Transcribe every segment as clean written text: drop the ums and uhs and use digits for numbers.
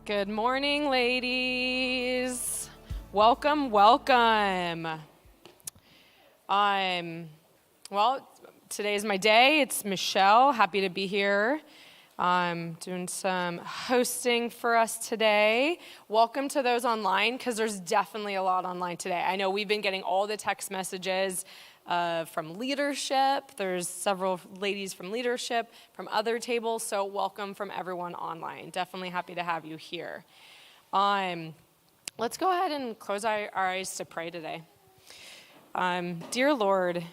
Good morning, ladies. Welcome, welcome. Well, today's my day. It's Michelle. Happy to be here. I'm doing some hosting for us today. Welcome to those online, because there's definitely a lot online today. I know we've been getting all the text messages from leadership. There's several ladies from leadership, from other tables, so welcome from everyone online. Definitely happy to have you here. Let's go ahead and close our eyes to pray today. Dear Lord,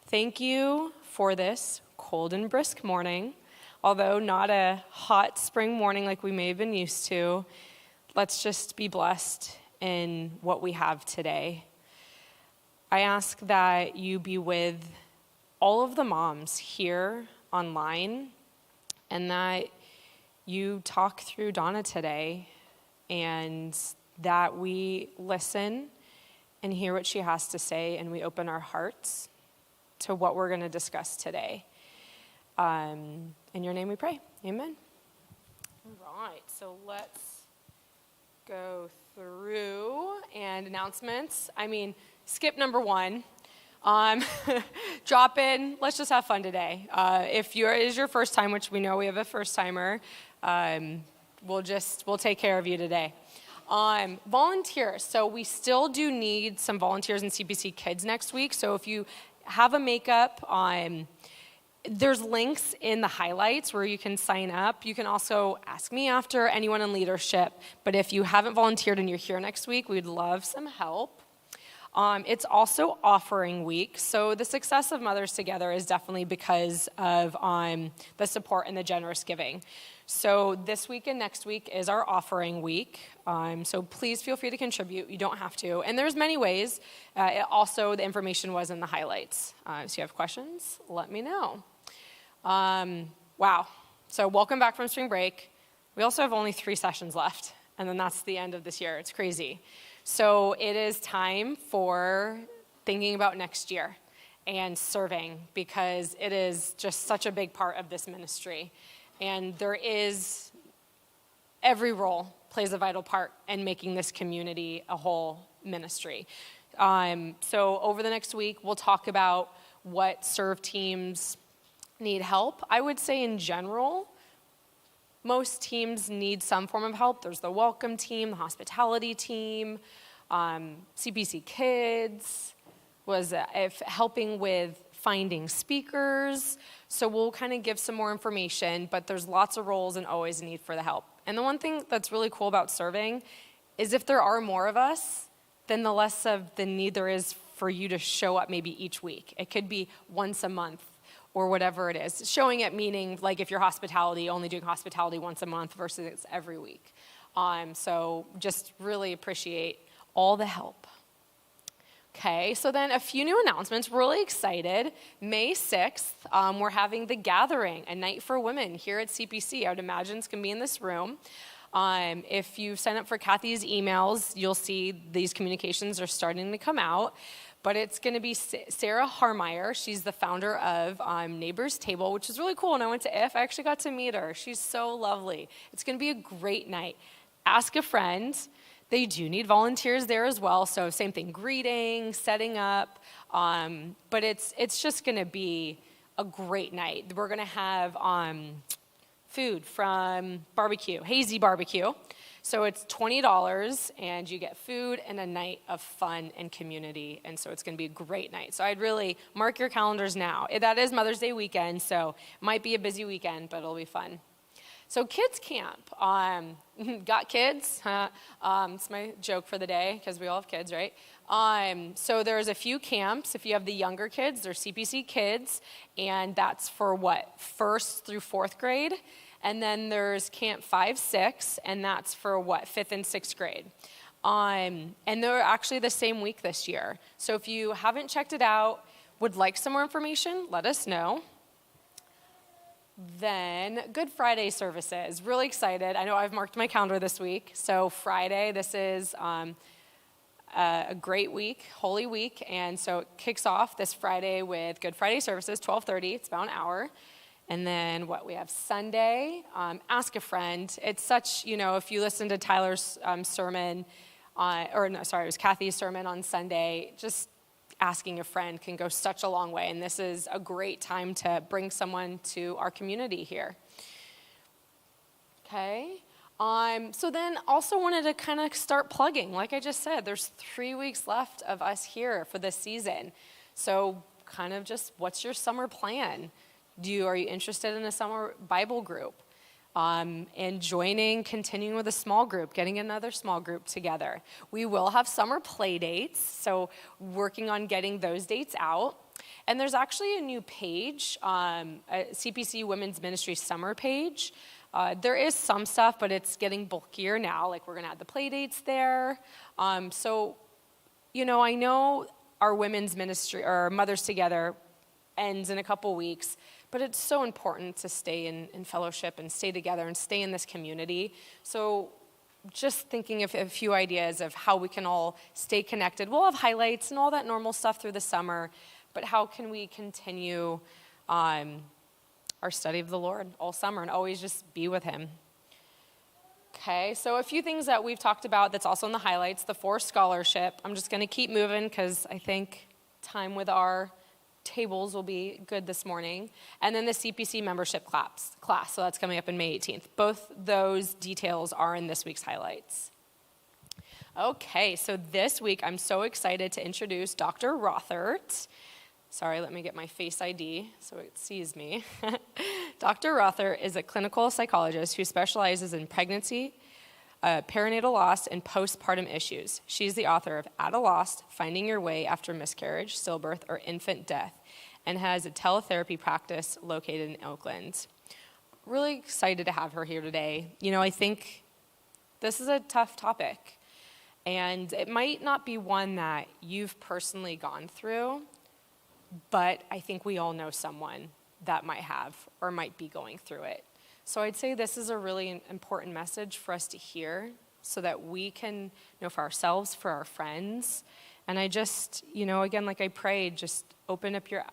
thank you for this cold and brisk morning. Although not a hot spring morning like we may have been used to, let's just be blessed in what we have today. I ask that you be with all of the moms here online, and that you talk through Donna today, and that we listen and hear what she has to say, and we open our hearts to what we're going to discuss today. In your name we pray. Amen. All right, so let's go through and announcements. Skip number one. Drop in. Let's just have fun today. If it is your first time, which we know we have a first timer, we'll take care of you today. Volunteers. So we still do need some volunteers in CPC Kids next week. So if you have a makeup, there's links in the highlights where you can sign up. You can also ask me after, anyone in leadership. But if you haven't volunteered and you're here next week, we'd love some help. It's also offering week. So the success of Mothers Together is definitely because of the support and the generous giving. So this week and next week is our offering week. So please feel free to contribute. You don't have to. And there's many ways. The information was in the highlights. So if you have questions, let me know. Wow. So welcome back from spring break. We also have only 3 sessions left, and then that's the end of this year. It's crazy. So it is time for thinking about next year and serving, because it is just such a big part of this ministry. And every role plays a vital part in making this community a whole ministry. So over the next week, we'll talk about what serve teams need help. I would say in general, most teams need some form of help. There's the welcome team, the hospitality team, CPC Kids was helping with finding speakers. So we'll kind of give some more information, but there's lots of roles and always a need for the help. And the one thing that's really cool about serving is if there are more of us, then the less of the need there is for you to show up maybe each week. It could be once a month or whatever it is. Showing it meaning like if you're hospitality, only doing hospitality once a month versus it's every week. So just really appreciate all the help. Okay, so then a few new announcements. We're really excited. May 6th, we're having The Gathering, a night for women here at CPC. I would imagine it's going to be in this room. If you sign up for Kathy's emails, you'll see these communications are starting to come out. But it's going to be Sarah Harmeyer. She's the founder of Neighbors Table, which is really cool. And I went to IF. I actually got to meet her. She's so lovely. It's going to be a great night. Ask a friend. They do need volunteers there as well. So same thing, greeting, setting up. But it's just going to be a great night. We're going to have food from barbecue, Hazy Barbecue. So it's $20, and you get food and a night of fun and community, and so it's going to be a great night. So I'd really mark your calendars now. That is Mother's Day weekend, so it might be a busy weekend, but it'll be fun. So kids camp. Got kids? It's my joke for the day, because we all have kids, right? So there's a few camps. If you have the younger kids, they're CPC Kids, and that's for what? 1st through 4th grade. And then there's Camp 5-6, and that's for what? 5th and 6th grade. And they're actually the same week this year. So if you haven't checked it out, would like some more information, let us know. Then Good Friday services. Really excited. I know I've marked my calendar this week. So Friday, this is a great week, Holy Week. And so it kicks off this Friday with Good Friday services, 12:30. It's about an hour. And then we have Sunday, ask a friend. It's such, if you listen to Tyler's sermon, it was Kathy's sermon on Sunday, just asking a friend can go such a long way. And this is a great time to bring someone to our community here. Okay. So then also wanted to kind of start plugging. Like I just said, there's 3 weeks left of us here for this season. So kind of just, what's your summer plan? Are you interested in a summer Bible group? And continuing with a small group, getting another small group together. We will have summer play dates, so working on getting those dates out. And there's actually a new page, a CPC Women's Ministry summer page. There is some stuff, but it's getting bulkier now. Like, we're going to add the play dates there. I know our women's ministry, or Mothers Together, ends in a couple weeks, but it's so important to stay in fellowship and stay together and stay in this community. So just thinking of a few ideas of how we can all stay connected. We'll have highlights and all that normal stuff through the summer, but how can we continue our study of the Lord all summer and always just be with him? Okay, so a few things that we've talked about that's also in the highlights. The Force Scholarship. I'm just going to keep moving because I think time with our tables will be good this morning. And then the CPC membership class. So that's coming up in May 18th. Both those details are in this week's highlights. Okay, so this week I'm so excited to introduce Dr. Rothert. Sorry, let me get my Face ID so it sees me. Dr. Rothert is a clinical psychologist who specializes in pregnancy, perinatal loss, and postpartum issues. She's the author of At a Loss, Finding Your Way After Miscarriage, Stillbirth, or Infant Death, and has a teletherapy practice located in Oakland. Really excited to have her here today. I think this is a tough topic, and it might not be one that you've personally gone through, but I think we all know someone that might have or might be going through it. So I'd say this is a really important message for us to hear so that we can know for ourselves, for our friends. And I just, again, like I prayed, just open up your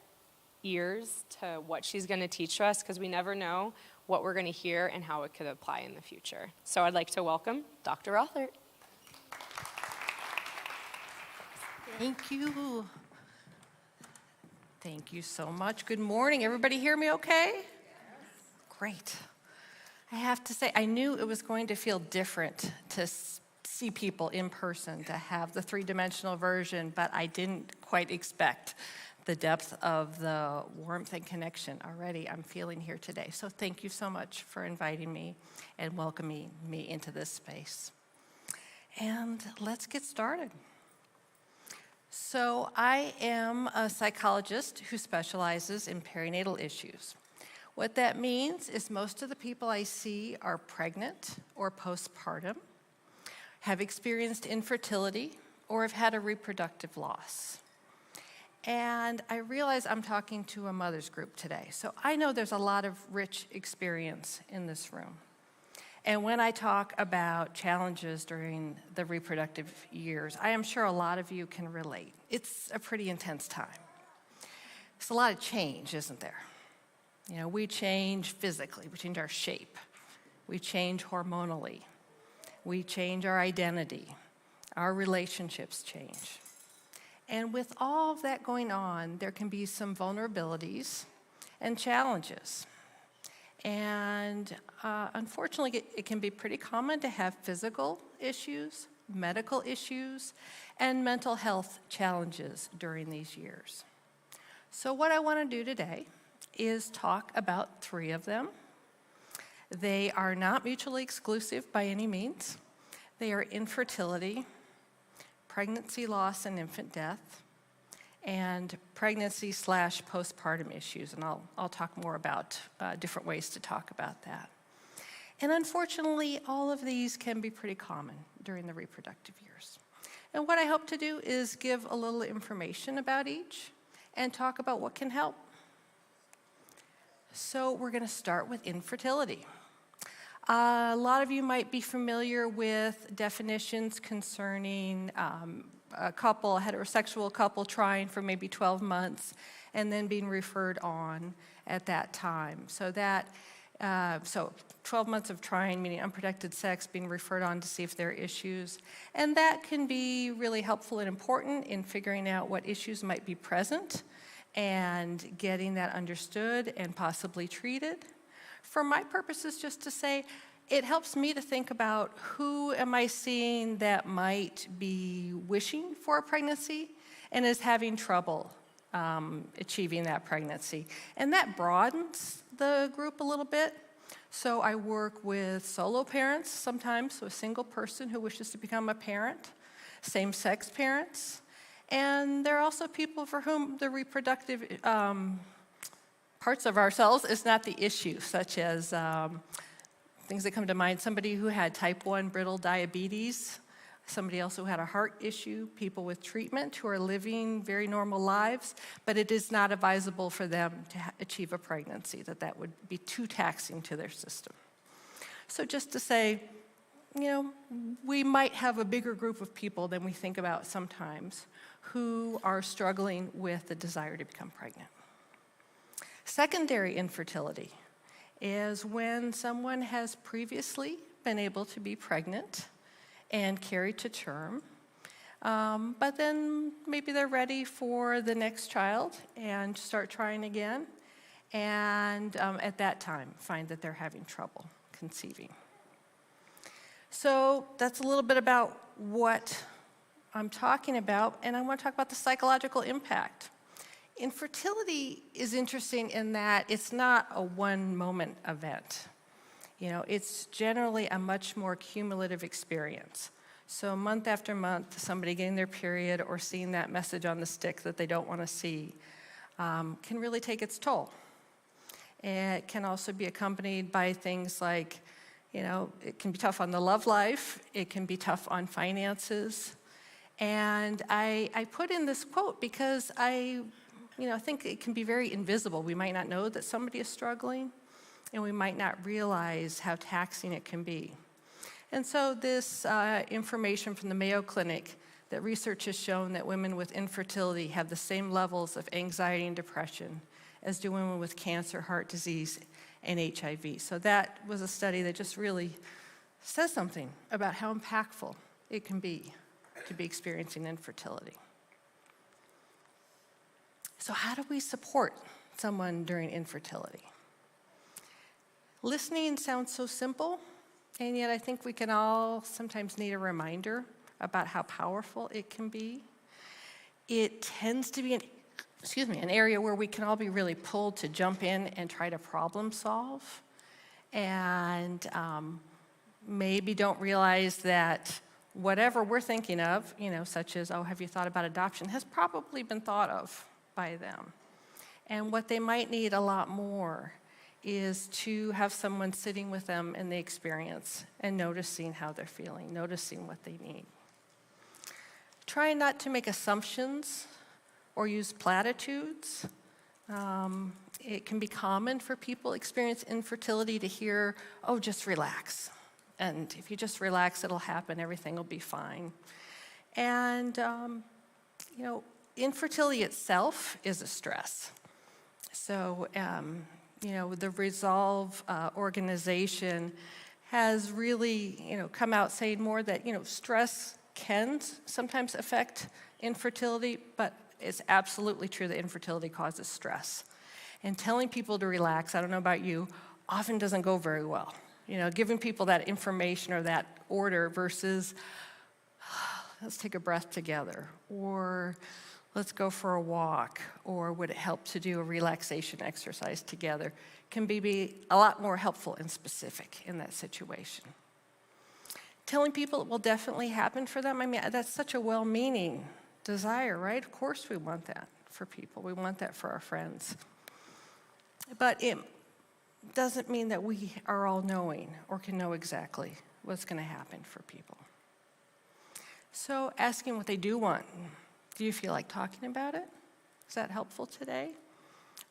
ears to what she's going to teach us, because we never know what we're going to hear and how it could apply in the future. So I'd like to welcome Dr. Rothert. Thank you. Thank you so much. Good morning. Everybody hear me okay? Yes. Great. I have to say, I knew it was going to feel different to see people in person, to have the three-dimensional version, but I didn't quite expect the depth of the warmth and connection already I'm feeling here today. So thank you so much for inviting me and welcoming me into this space. And let's get started. So I am a psychologist who specializes in perinatal issues. What that means is most of the people I see are pregnant or postpartum, have experienced infertility, or have had a reproductive loss. And I realize I'm talking to a mother's group today, so I know there's a lot of rich experience in this room. And when I talk about challenges during the reproductive years, I am sure a lot of you can relate. It's a pretty intense time. It's a lot of change, isn't there? We change physically, we change our shape, we change hormonally, we change our identity, our relationships change. And with all of that going on, there can be some vulnerabilities and challenges. And unfortunately, it can be pretty common to have physical issues, medical issues, and mental health challenges during these years. So what I want to do today is talk about 3 of them. They are not mutually exclusive by any means. They are infertility, pregnancy loss and infant death, and pregnancy/postpartum issues, and I'll talk more about different ways to talk about that. And unfortunately, all of these can be pretty common during the reproductive years. And what I hope to do is give a little information about each and talk about what can help. So we're going to start with infertility. A lot of you might be familiar with definitions concerning a couple, a heterosexual couple, trying for maybe 12 months and then being referred on at that time. So 12 months of trying, meaning unprotected sex, being referred on to see if there are issues. And that can be really helpful and important in figuring out what issues might be present and getting that understood and possibly treated. For my purposes, just to say, it helps me to think about who am I seeing that might be wishing for a pregnancy and is having trouble achieving that pregnancy. And that broadens the group a little bit. So I work with solo parents sometimes, so a single person who wishes to become a parent, same-sex parents, and there are also people for whom the reproductive parts of ourselves is not the issue, such as things that come to mind, somebody who had type 1 brittle diabetes, somebody else who had a heart issue, people with treatment who are living very normal lives, but it is not advisable for them to achieve a pregnancy, that would be too taxing to their system. So just to say, we might have a bigger group of people than we think about sometimes who are struggling with the desire to become pregnant. Secondary infertility is when someone has previously been able to be pregnant and carry to term, but then maybe they're ready for the next child and start trying again, and at that time find that they're having trouble conceiving. So that's a little bit about what I'm talking about, and I want to talk about the psychological impact. Infertility is interesting in that it's not a one-moment event. It's generally a much more cumulative experience. So month after month, somebody getting their period or seeing that message on the stick that they don't want to see can really take its toll. It can also be accompanied by things like, it can be tough on the love life, it can be tough on finances. And I put in this quote because I think it can be very invisible. We might not know that somebody is struggling, and we might not realize how taxing it can be. And so this information from the Mayo Clinic, that research has shown that women with infertility have the same levels of anxiety and depression as do women with cancer, heart disease, and HIV. So that was a study that just really says something about how impactful it can be to be experiencing infertility. So how do we support someone during infertility? Listening sounds so simple, and yet I think we can all sometimes need a reminder about how powerful it can be. It tends to be an area where we can all be really pulled to jump in and try to problem solve, and maybe don't realize that whatever we're thinking of, such as, have you thought about adoption, has probably been thought of by them. And what they might need a lot more is to have someone sitting with them in the experience and noticing how they're feeling, noticing what they need. Try not to make assumptions or use platitudes. It can be common for people experiencing infertility to hear, just relax. And if you just relax, it'll happen, everything will be fine. And, infertility itself is a stress. So, the Resolve organization has really, come out saying more that, stress can sometimes affect infertility, but it's absolutely true that infertility causes stress. And telling people to relax, I don't know about you, often doesn't go very well. Giving people that information or that order versus, let's take a breath together, or let's go for a walk, or would it help to do a relaxation exercise together, can be a lot more helpful and specific in that situation. Telling people it will definitely happen for them, that's such a well-meaning desire, right? Of course we want that for people. We want that for our friends. But it doesn't mean that we are all knowing or can know exactly what's going to happen for people. So asking what they do want. Do you feel like talking about it? Is that helpful today?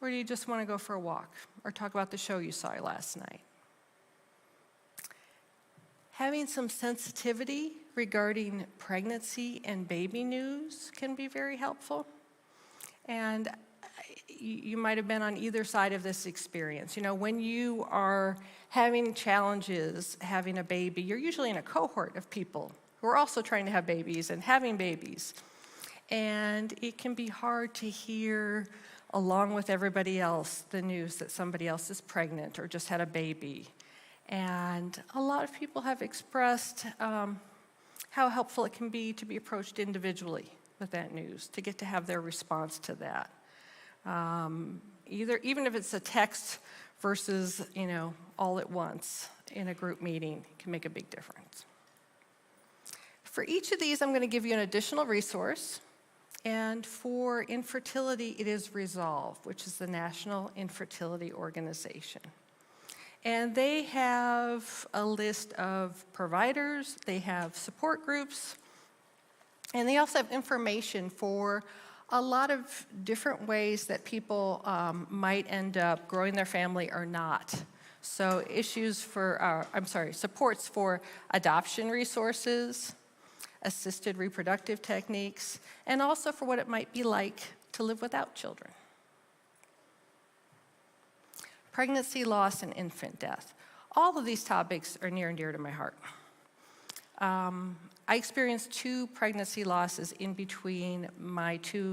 Or do you just want to go for a walk or talk about the show you saw last night? Having some sensitivity regarding pregnancy and baby news can be very helpful. And you might have been on either side of this experience. You know, when you are having challenges having a baby, you're usually in a cohort of people who are also trying to have babies and having babies. And it can be hard to hear, along with everybody else, the news that somebody else is pregnant or just had a baby. And a lot of people have expressed how helpful it can be to be approached individually with that news, to get to have their response to that. Even if it's a text versus, all at once in a group meeting, can make a big difference. For each of these, I'm going to give you an additional resource. And for infertility, it is Resolve, which is the National Infertility Organization. And they have a list of providers, they have support groups, and they also have information for a lot of different ways that people might end up growing their family or not. So supports for adoption resources, assisted reproductive techniques, and also for what it might be like to live without children. Pregnancy loss and infant death. All of these topics are near and dear to my heart. I experienced 2 pregnancy losses in between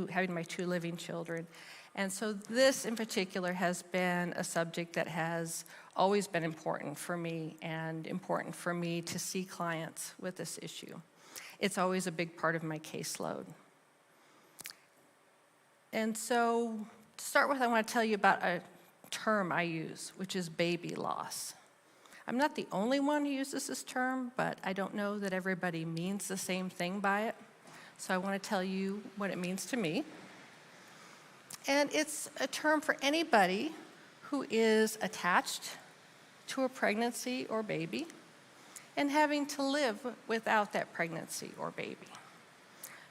having my 2 living children. And so this in particular has been a subject that has always been important for me, and important for me to see clients with this issue. It's always a big part of my caseload. And so to start with, I want to tell you about a term I use, which is baby loss. I'm not the only one who uses this term, but I don't know that everybody means the same thing by it. So I want to tell you what it means to me. And it's a term for anybody who is attached to a pregnancy or baby and having to live without that pregnancy or baby.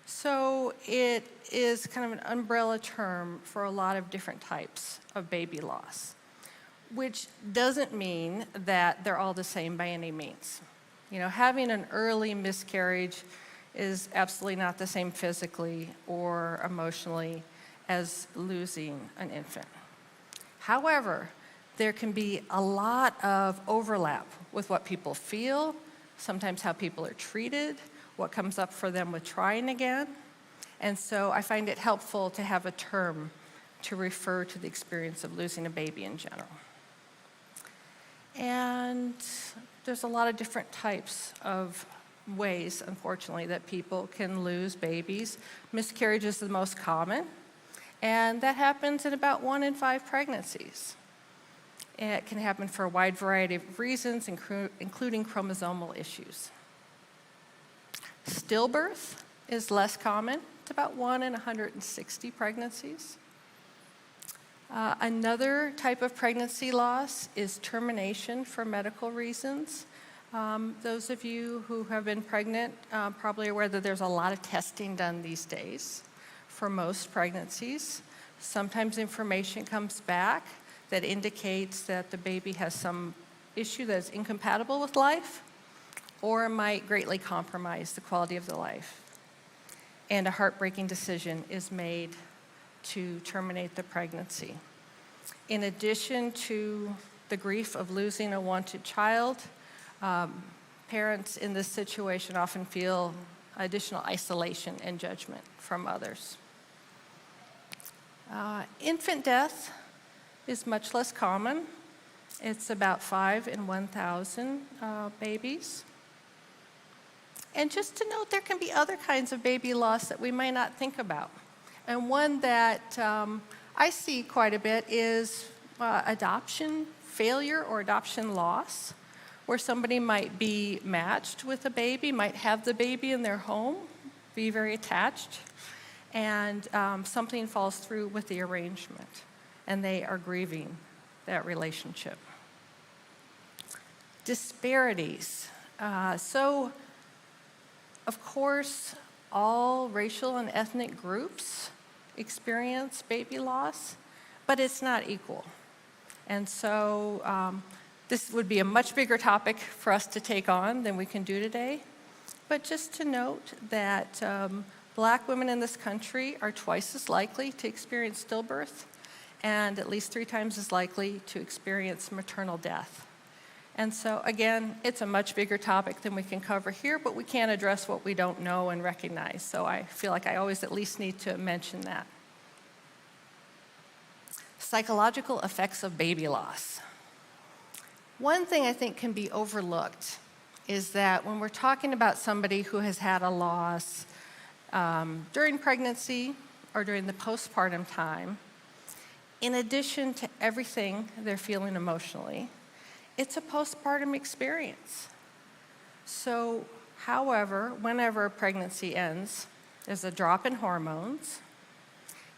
So it is kind of an umbrella term for a lot of different types of baby loss, which doesn't mean that they're all the same by any means. Having an early miscarriage is absolutely not the same physically or emotionally as losing an infant. However, there can be a lot of overlap with what people feel, sometimes how people are treated, what comes up for them with trying again. And so I find it helpful to have a term to refer to the experience of losing a baby in general. And there's a lot of different types of ways, unfortunately, that people can lose babies. Miscarriage is the most common, and that happens in about 1 in 5 pregnancies. It can happen for a wide variety of reasons, including chromosomal issues. Stillbirth is less common. It's about 1 in 160 pregnancies. Another type of pregnancy loss is termination for medical reasons. Those of you who have been pregnant probably are aware that there's a lot of testing done these days for most pregnancies. Sometimes information comes back that indicates that the baby has some issue that is incompatible with life or might greatly compromise the quality of the life. And a heartbreaking decision is made to terminate the pregnancy. In addition to the grief of losing a wanted child, parents in this situation often feel additional isolation and judgment from others. Infant death is much less common. It's about 5 in 1,000 babies. And just to note, there can be other kinds of baby loss that we might not think about. And one that I see quite a bit is adoption failure or adoption loss, where somebody might be matched with a baby, might have the baby in their home, be very attached, and something falls through with the arrangement, and they are grieving that relationship. Disparities. So, of course, all racial and ethnic groups experience baby loss, but it's not equal. And so This would be a much bigger topic for us to take on than we can do today. But just to note that Black women in this country are twice as likely to experience stillbirth and at least 3 times as likely to experience maternal death. And so again, it's a much bigger topic than we can cover here, but we can't address what we don't know and recognize. So I feel like I always at least need to mention that. Psychological effects of baby loss. One thing I think can be overlooked is that when we're talking about somebody who has had a loss during pregnancy or during the postpartum time, in addition to everything they're feeling emotionally, it's a postpartum experience. So, however, whenever a pregnancy ends, there's a drop in hormones.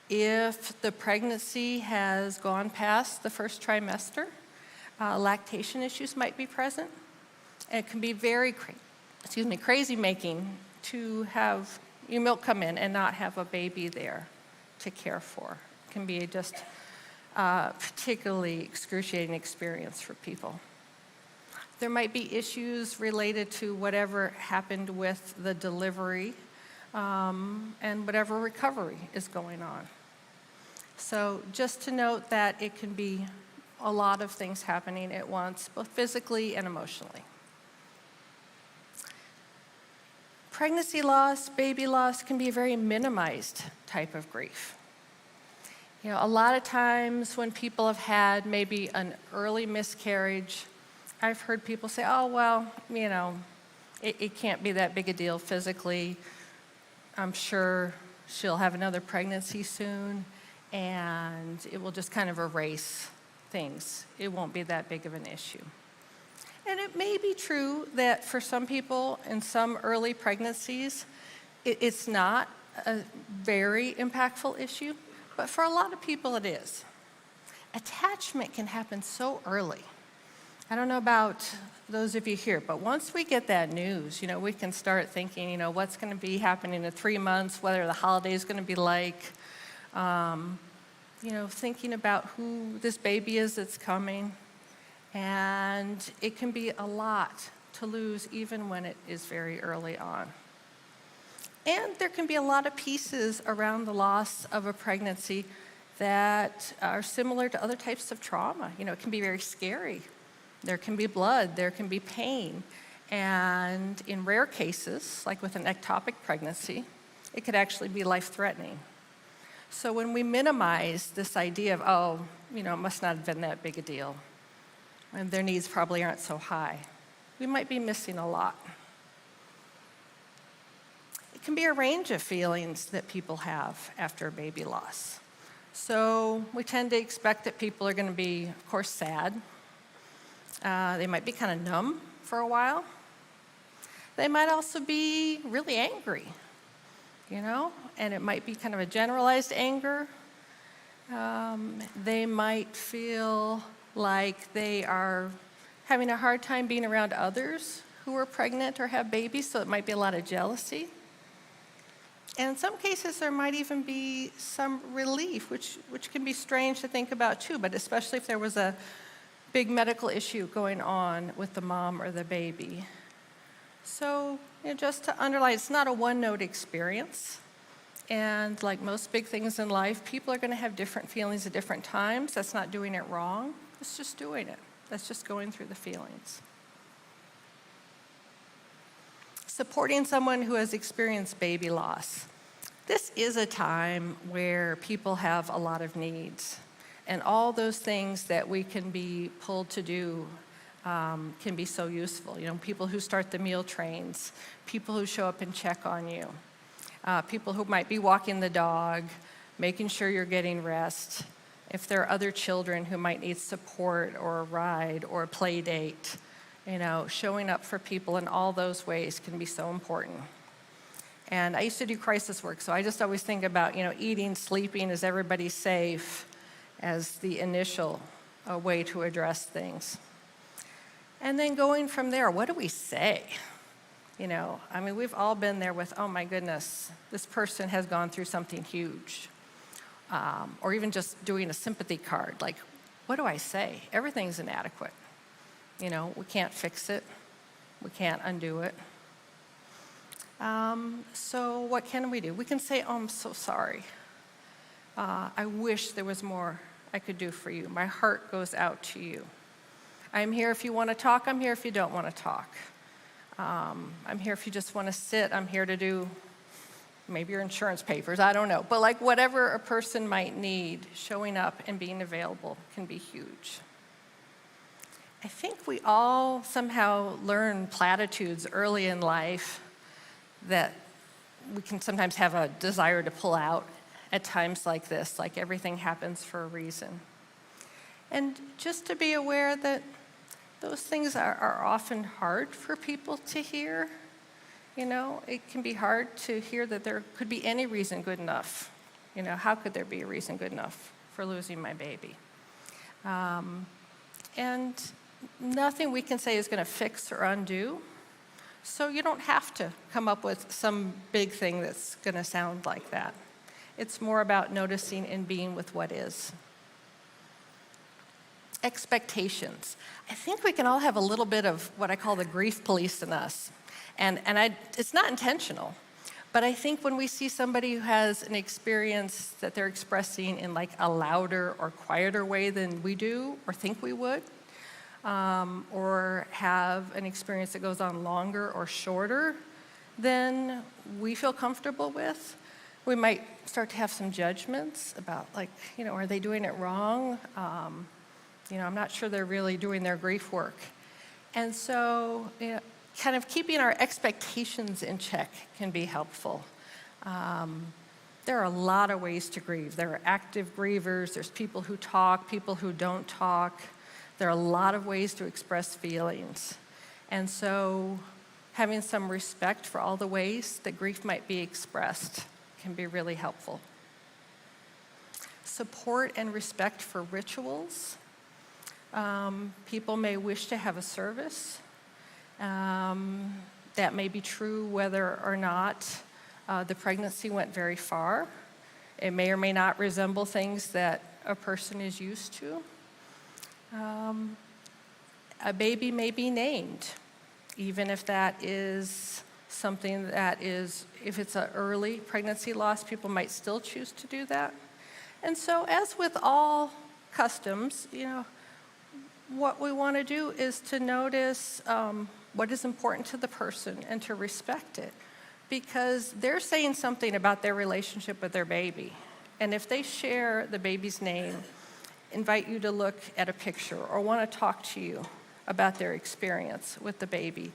If the pregnancy has gone past the first trimester, lactation issues might be present. And it can be very crazy making to have your milk come in and not have a baby there to care for. It can be just particularly excruciating experience for people. There might be issues related to whatever happened with the delivery and whatever recovery is going on. So just to note that it can be a lot of things happening at once, both physically and emotionally. Pregnancy loss, baby loss can be a very minimized type of grief. You know, a lot of times when people have had maybe an early miscarriage, I've heard people say, oh, well, you know, it can't be that big a deal physically. I'm sure she'll have another pregnancy soon, and it will just kind of erase things. It won't be that big of an issue. And it may be true that for some people in some early pregnancies, it's not a very impactful issue, but for a lot of people it is. Attachment can happen so early. I don't know about those of you here, but once we get that news, you know, we can start thinking, you know, what's going to be happening in 3 months, whether the holiday is going to be like, you know, thinking about who this baby is that's coming. And it can be a lot to lose even when it is very early on. And there can be a lot of pieces around the loss of a pregnancy that are similar to other types of trauma. You know, it can be very scary. There can be blood, there can be pain. And in rare cases, like with an ectopic pregnancy, it could actually be life-threatening. So when we minimize this idea of, oh, you know, it must not have been that big a deal, and their needs probably aren't so high, we might be missing a lot. It can be a range of feelings that people have after a baby loss. So we tend to expect that people are going to be, of course, sad. They might be kind of numb for a while. They might also be really angry, you know, and it might be kind of a generalized anger. They might feel like they are having a hard time being around others who are pregnant or have babies, so it might be a lot of jealousy. And in some cases, there might even be some relief, which can be strange to think about too, but especially if there was a big medical issue going on with the mom or the baby. So, you know, just to underline, it's not a one-note experience. And like most big things in life, people are going to have different feelings at different times. That's not doing it wrong. It's just doing it. That's just going through the feelings. Supporting someone who has experienced baby loss. This is a time where people have a lot of needs. And all those things that we can be pulled to do can be so useful. You know, people who start the meal trains, people who show up and check on you, people who might be walking the dog, making sure you're getting rest. If there are other children who might need support or a ride or a play date, you know, showing up for people in all those ways can be so important. And I used to do crisis work, so I just always think about, you know, eating, sleeping, is everybody safe, as the initial way to address things. And then going from there, what do we say? You know, I mean, we've all been there with, oh my goodness, this person has gone through something huge. Or even just doing a sympathy card, like, what do I say? Everything's inadequate. We can't fix it. We can't undo it. So what can we do? We can say, oh, I'm so sorry. I wish there was more I could do for you. My heart goes out to you. I'm here if you want to talk. I'm here if you don't want to talk. I'm here if you just want to sit. I'm here to do maybe your insurance papers. I don't know. But like whatever a person might need, showing up and being available can be huge. I think we all somehow learn platitudes early in life that we can sometimes have a desire to pull out at times like this, like everything happens for a reason. And just to be aware that those things are often hard for people to hear. It can be hard to hear that there could be any reason good enough. How could there be a reason good enough for losing my baby? And nothing we can say is going to fix or undo. So you don't have to come up with some big thing that's going to sound like that. It's more about noticing and being with what is. Expectations. I think we can all have a little bit of what I call the grief police in us. And it's not intentional. But I think when we see somebody who has an experience that they're expressing in like a louder or quieter way than we do or think we would, or have an experience that goes on longer or shorter than we feel comfortable with, we might start to have some judgments about are they doing it wrong? I'm not sure they're really doing their grief work. And so, kind of keeping our expectations in check can be helpful. There are a lot of ways to grieve. There are active grievers, there's people who talk, people who don't talk. There are a lot of ways to express feelings. And so having some respect for all the ways that grief might be expressed can be really helpful. Support and respect for rituals. People may wish to have a service. That may be true whether or not the pregnancy went very far. It may or may not resemble things that a person is used to. A baby may be named, even if that is something that is, if it's an early pregnancy loss, people might still choose to do that. And so as with all customs, what we want to do is to notice what is important to the person and to respect it, because they're saying something about their relationship with their baby. And if they share the baby's name, invite you to look at a picture or want to talk to you about their experience with the baby,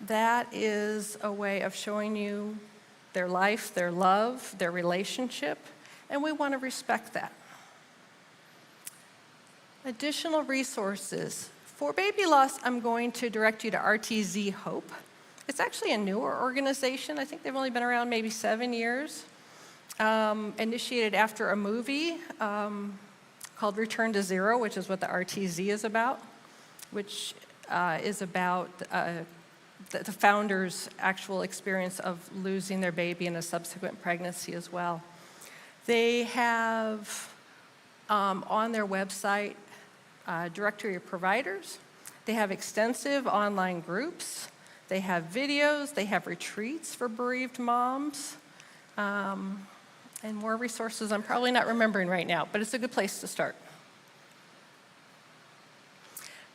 that is a way of showing you their life, their love, their relationship, and we want to respect that. Additional resources. For baby loss, I'm going to direct you to RTZ Hope. It's actually a newer organization. I think they've only been around maybe 7 years. Initiated after a movie called Return to Zero, which is what the RTZ is about, which is about the founder's actual experience of losing their baby in a subsequent pregnancy as well. They have on their website a directory of providers. They have extensive online groups. They have videos. They have retreats for bereaved moms. And more resources I'm probably not remembering right now, but it's a good place to start.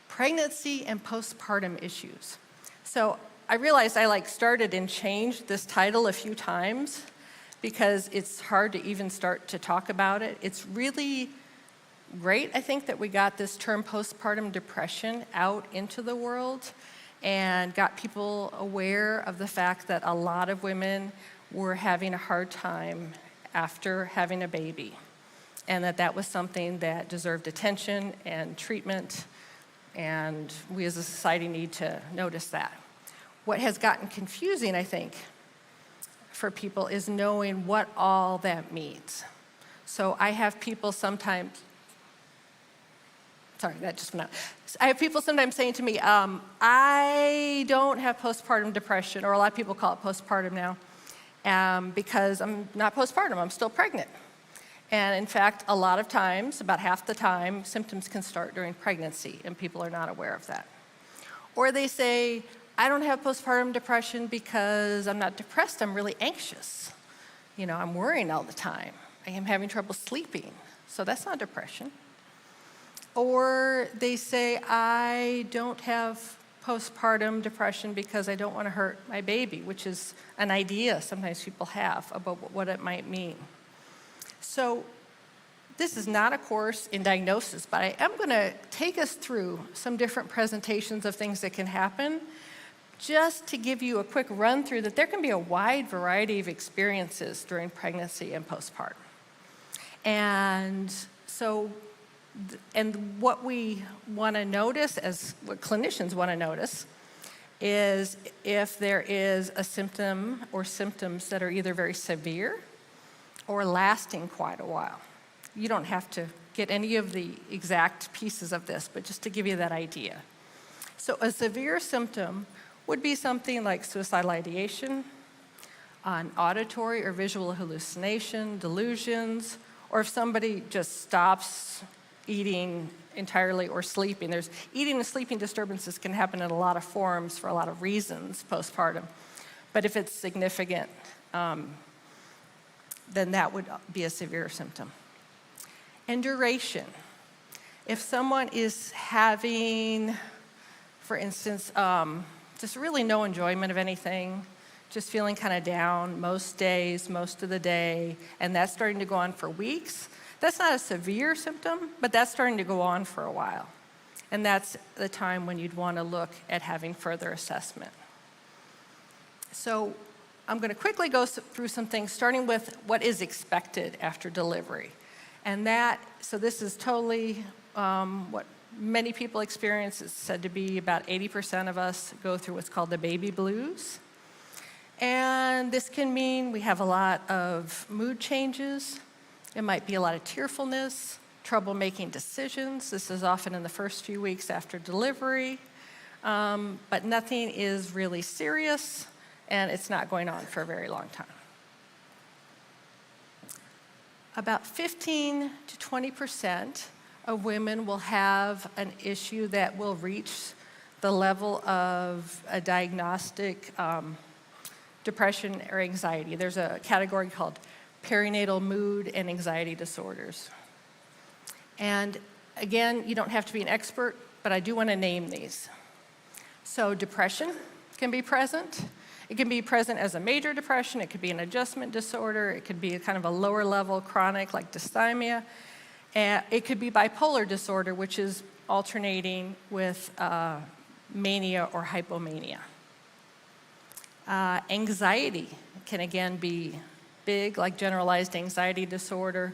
Pregnancy and postpartum issues. So I realized I started and changed this title a few times because it's hard to even start to talk about it. It's really great, I think, that we got this term postpartum depression out into the world and got people aware of the fact that a lot of women were having a hard time after having a baby, and that was something that deserved attention and treatment, and we as a society need to notice that. What has gotten confusing, I think, for people is knowing what all that means. So I have people sometimes, sorry, that just went out. I have people sometimes saying to me, I don't have postpartum depression, or a lot of people call it postpartum now, because I'm not postpartum, I'm still pregnant. And in fact, a lot of times, about half the time, symptoms can start during pregnancy, and people are not aware of that. Or they say, I don't have postpartum depression because I'm not depressed, I'm really anxious. I'm worrying all the time. I am having trouble sleeping, so that's not depression. Or they say, I don't have postpartum depression because I don't want to hurt my baby, which is an idea sometimes people have about what it might mean. So this is not a course in diagnosis, but I am going to take us through some different presentations of things that can happen, just to give you a quick run through that there can be a wide variety of experiences during pregnancy and postpartum. And so, what we want to notice, what clinicians want to notice, is if there is a symptom or symptoms that are either very severe or lasting quite a while. You don't have to get any of the exact pieces of this, but just to give you that idea. So a severe symptom would be something like suicidal ideation, an auditory or visual hallucination, delusions, or if somebody just stops eating entirely or sleeping. Eating and sleeping disturbances can happen in a lot of forms for a lot of reasons postpartum. But if it's significant, then that would be a severe symptom. And duration. If someone is having, for instance, just really no enjoyment of anything, just feeling kind of down most days, most of the day, and that's starting to go on for weeks, that's not a severe symptom, but that's starting to go on for a while. And that's the time when you'd want to look at having further assessment. So I'm going to quickly go through some things, starting with what is expected after delivery. And so this is totally what many people experience. It's said to be about 80% of us go through what's called the baby blues. And this can mean we have a lot of mood changes. It might be a lot of tearfulness, trouble making decisions. This is often in the first few weeks after delivery. But nothing is really serious, and it's not going on for a very long time. About 15 to 20% of women will have an issue that will reach the level of a diagnostic depression or anxiety. There's a category called perinatal mood and anxiety disorders. And again, you don't have to be an expert, but I do want to name these. So depression can be present. It can be present as a major depression. It could be an adjustment disorder. It could be a kind of a lower level chronic like dysthymia. It could be bipolar disorder, which is alternating with mania or hypomania. Anxiety can again be big, like generalized anxiety disorder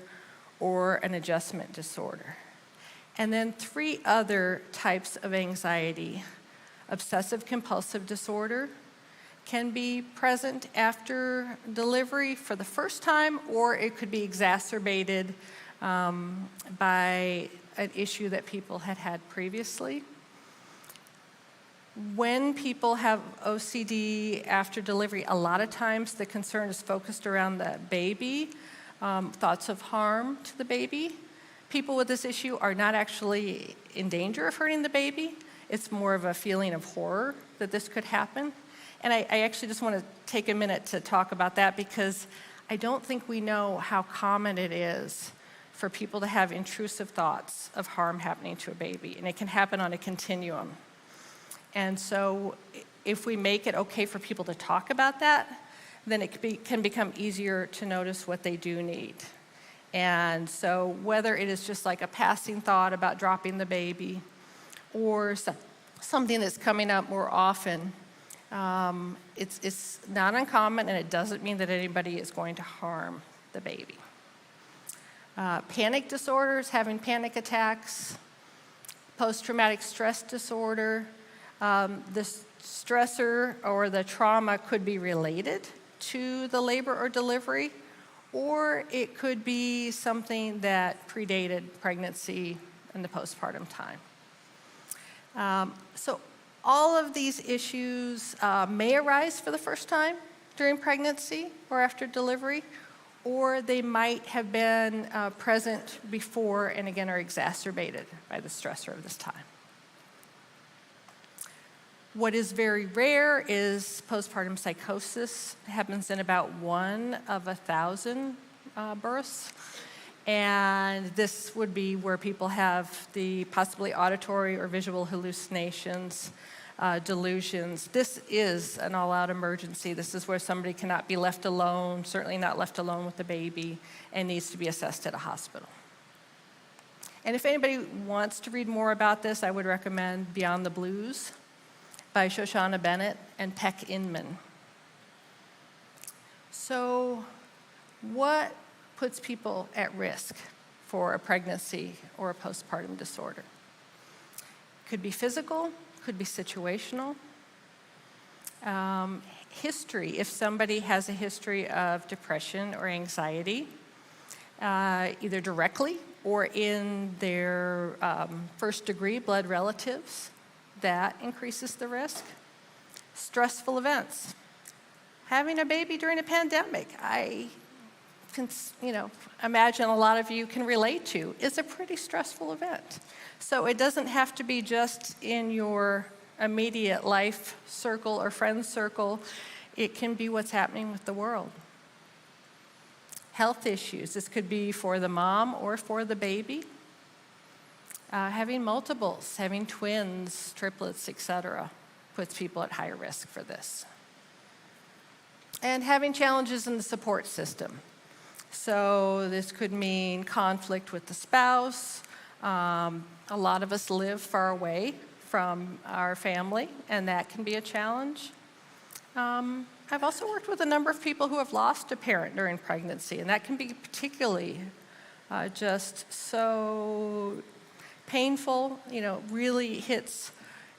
or an adjustment disorder. And then 3 other types of anxiety. Obsessive compulsive disorder can be present after delivery for the first time, or it could be exacerbated by an issue that people had had previously. When people have OCD after delivery, a lot of times the concern is focused around the baby, thoughts of harm to the baby. People with this issue are not actually in danger of hurting the baby. It's more of a feeling of horror that this could happen. And I actually just want to take a minute to talk about that, because I don't think we know how common it is for people to have intrusive thoughts of harm happening to a baby. And it can happen on a continuum. And so if we make it okay for people to talk about that, then it can become easier to notice what they do need. And so whether it is just like a passing thought about dropping the baby or something that's coming up more often, it's not uncommon, and it doesn't mean that anybody is going to harm the baby. Panic disorders, having panic attacks, post-traumatic stress disorder. The stressor or the trauma could be related to the labor or delivery, or it could be something that predated pregnancy and the postpartum time. So all of these issues may arise for the first time during pregnancy or after delivery, or they might have been present before and again are exacerbated by the stressor of this time. What is very rare is postpartum psychosis. It happens in about 1 of 1,000 births. And this would be where people have the possibly auditory or visual hallucinations, delusions. This is an all-out emergency. This is where somebody cannot be left alone, certainly not left alone with the baby, and needs to be assessed at a hospital. And if anybody wants to read more about this, I would recommend Beyond the Blues by Shoshana Bennett and Peck Inman. So what puts people at risk for a pregnancy or a postpartum disorder? Could be physical, could be situational. History, if somebody has a history of depression or anxiety, either directly or in their first degree blood relatives, that increases the risk. Stressful events. Having a baby during a pandemic, I can, imagine a lot of you can relate to, is a pretty stressful event. So it doesn't have to be just in your immediate life circle or friend circle. It can be what's happening with the world. Health issues. This could be for the mom or for the baby. Having multiples, having twins, triplets, etc., puts people at higher risk for this. And having challenges in the support system. So this could mean conflict with the spouse. A lot of us live far away from our family, and that can be a challenge. I've also worked with a number of people who have lost a parent during pregnancy, and that can be particularly just so painful, really hits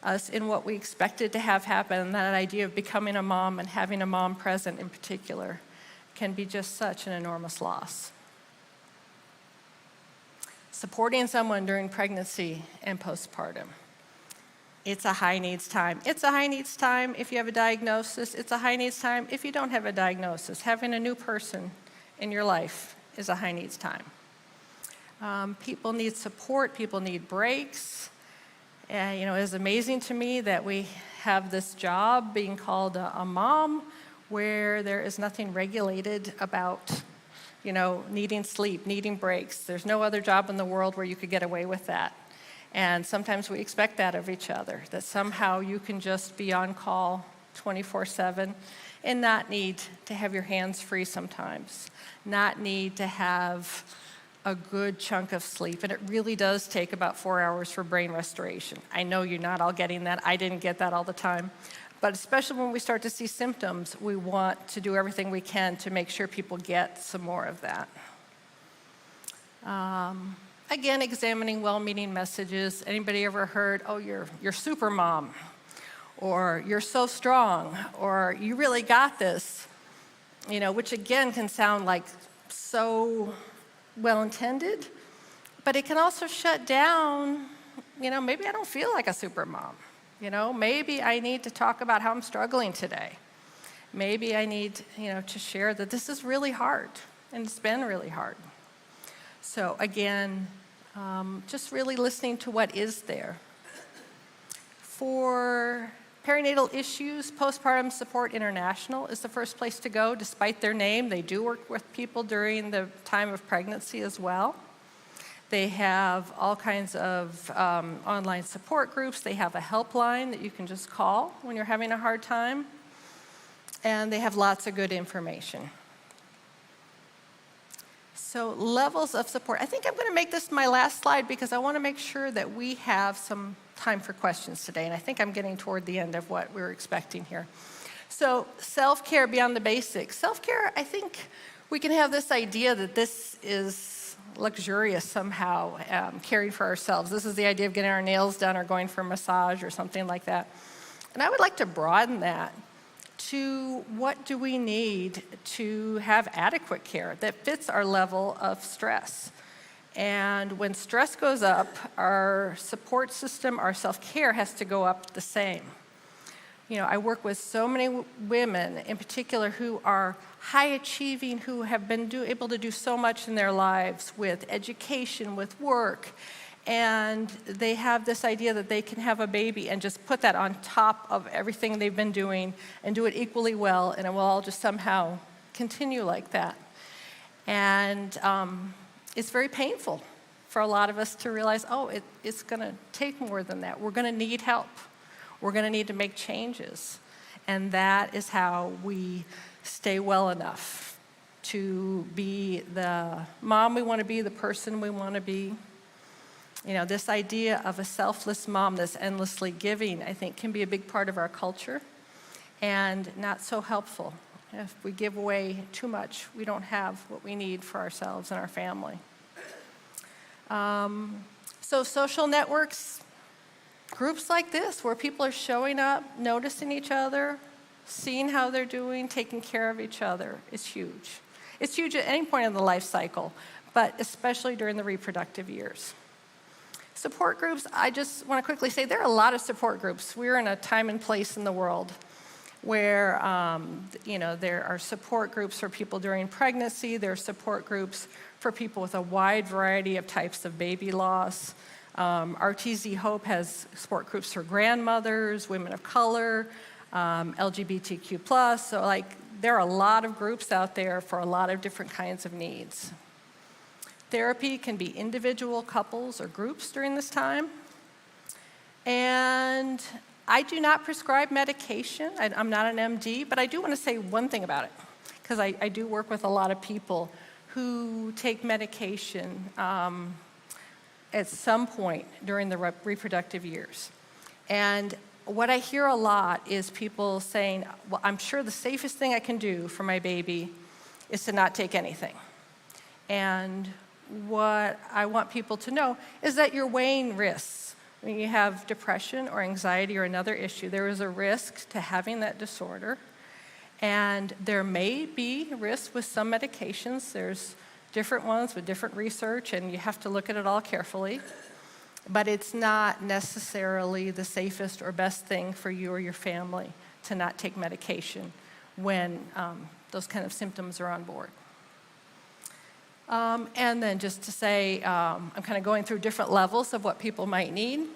us in what we expected to have happen. And that idea of becoming a mom and having a mom present in particular can be just such an enormous loss. Supporting someone during pregnancy and postpartum. It's a high needs time. It's a high needs time if you have a diagnosis. It's a high needs time if you don't have a diagnosis. Having a new person in your life is a high needs time. People need support, people need breaks. It's amazing to me that we have this job being called a mom where there is nothing regulated about, needing sleep, needing breaks. There's no other job in the world where you could get away with that. And sometimes we expect that of each other, that somehow you can just be on call 24/7 and not need to have your hands free sometimes, not need to have a good chunk of sleep. And it really does take about 4 hours for brain restoration. I know you're not all getting that. I didn't get that all the time. But especially when we start to see symptoms, we want to do everything we can to make sure people get some more of that. Again, examining well-meaning messages. Anybody ever heard, oh, you're super mom, or you're so strong, or you really got this, which again can sound like so well-intended, but it can also shut down, maybe I don't feel like a super mom. Maybe I need to talk about how I'm struggling today. Maybe I need, to share that this is really hard, and it's been really hard. So again, just really listening to what is there. For perinatal issues, Postpartum Support International is the first place to go. Despite their name, they do work with people during the time of pregnancy as well. They have all kinds of online support groups. They have a helpline that you can just call when you're having a hard time. And they have lots of good information. So levels of support. I think I'm going to make this my last slide because I want to make sure that we have some time for questions today. And I think I'm getting toward the end of what we were expecting here. So self-care beyond the basics. Self-care, I think we can have this idea that this is luxurious somehow, caring for ourselves. This is the idea of getting our nails done or going for a massage or something like that. And I would like to broaden that to what do we need to have adequate care that fits our level of stress. And when stress goes up, our support system, our self-care has to go up the same. I work with so many women in particular who are high achieving, who have been able to do so much in their lives with education, with work, and they have this idea that they can have a baby and just put that on top of everything they've been doing and do it equally well, and it will all just somehow continue like that. And it's very painful for a lot of us to realize, it's going to take more than that. We're going to need help. We're going to need to make changes. And that is how we stay well enough to be the mom we want to be, the person we want to be. This idea of a selfless mom that's endlessly giving, I think, can be a big part of our culture and not so helpful. If we give away too much, we don't have what we need for ourselves and our family. So social networks, groups like this where people are showing up, noticing each other, seeing how they're doing, taking care of each other is huge. It's huge at any point in the life cycle, but especially during the reproductive years. Support groups, I just want to quickly say there are a lot of support groups. We're in a time and place in the world where there are support groups for people during pregnancy. There are support groups for people with a wide variety of types of baby loss. RTZ Hope has support groups for grandmothers, women of color, LGBTQ+. So there are a lot of groups out there for a lot of different kinds of needs. Therapy can be individual, couples, or groups during this time. And I do not prescribe medication. I'm not an MD, but I do want to say one thing about it, because I do work with a lot of people who take medication at some point during the reproductive years. And what I hear a lot is people saying, well, I'm sure the safest thing I can do for my baby is to not take anything. And what I want people to know is that you're weighing risks. When you have depression or anxiety or another issue, there is a risk to having that disorder. And there may be risks with some medications. There's different ones with different research, and you have to look at it all carefully. But it's not necessarily the safest or best thing for you or your family to not take medication when those kind of symptoms are on board. And then just to say, I'm kind of going through different levels of what people might need.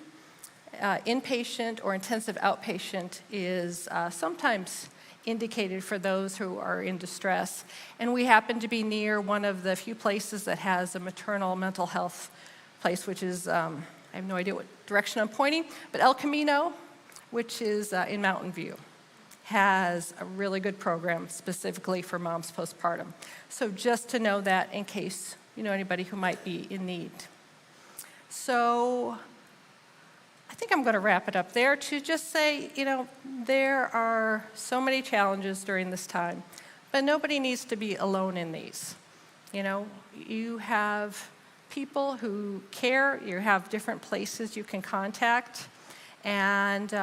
Inpatient or intensive outpatient is sometimes indicated for those who are in distress. And we happen to be near one of the few places that has a maternal mental health place, which is, I have no idea what direction I'm pointing, but El Camino, which is in Mountain View, has a really good program specifically for moms postpartum. So just to know that in case you know anybody who might be in need. So I think I'm going to wrap it up there to just say, there are so many challenges during this time, but nobody needs to be alone in these. You have people who care, you have different places you can contact, and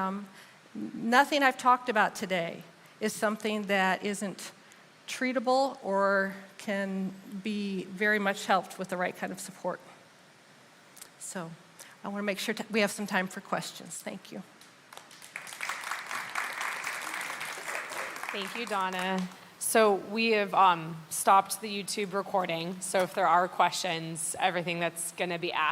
nothing I've talked about today is something that isn't treatable or can be very much helped with the right kind of support. So I want to make sure we have some time for questions. Thank you. Thank you, Donna. So we have stopped the YouTube recording. So if there are questions, everything that's going to be asked